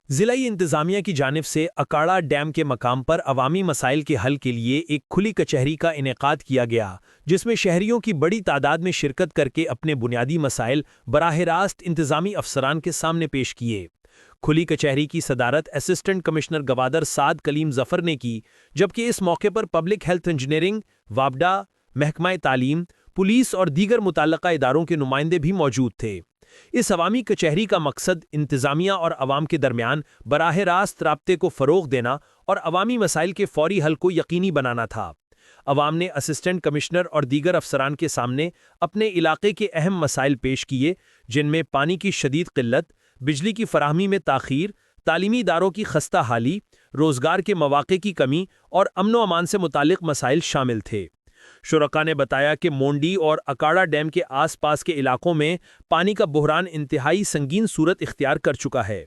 ضلعی انتظامیہ کی جانب سے اکاڑا ڈیم کے مقام پر عوامی مسائل کے حل کے لیے ایک کھلی کچہری کا انعقاد کیا گیا، جس میں شہریوں کی بڑی تعداد میں شرکت کر کے اپنے بنیادی مسائل براہ راست انتظامی افسران کے سامنے پیش کیے۔ کھلی کچہری کی صدارت اسسٹنٹ کمشنر گوادر سعد کلیم ظفر نے کی، جبکہ اس موقع پر پبلک ہیلتھ انجینئرنگ، وابڈا، محکمہ تعلیم، پولیس اور دیگر متعلقہ اداروں کے نمائندے بھی موجود تھے۔ اس عوامی کچہری کا مقصد انتظامیہ اور عوام کے درمیان براہ راست رابطے کو فروغ دینا اور عوامی مسائل کے فوری حل کو یقینی بنانا تھا۔ عوام نے اسسٹنٹ کمشنر اور دیگر افسران کے سامنے اپنے علاقے کے اہم مسائل پیش کیے، جن میں پانی کی شدید قلت، بجلی کی فراہمی میں تاخیر، تعلیمی اداروں کی خستہ حالی، روزگار کے مواقع کی کمی اور امن و امان سے متعلق مسائل شامل تھے۔ شرکاء نے بتایا کہ مونڈی اور اکاڑا ڈیم کے آس پاس کے علاقوں میں پانی کا بحران انتہائی سنگین صورت اختیار کر چکا ہے۔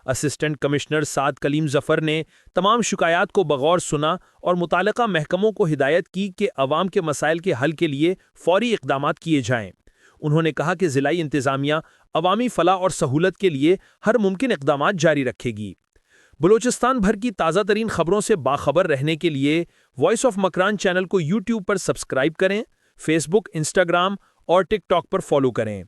اسسٹنٹ کمشنر سعد کلیم ظفر نے تمام شکایات کو بغور سنا اور متعلقہ محکموں کو ہدایت کی کہ عوام کے مسائل کے حل کے لیے فوری اقدامات کیے جائیں۔ انہوں نے کہا کہ ضلعی انتظامیہ عوامی فلاح اور سہولت کے لیے ہر ممکن اقدامات جاری رکھے گی۔ بلوچستان بھر کی تازہ ترین خبروں سے باخبر رہنے کے لیے وائس آف مکران چینل کو یوٹیوب پر سبسکرائب کریں، فیس بک، انسٹاگرام اور ٹک ٹاک پر فالو کریں۔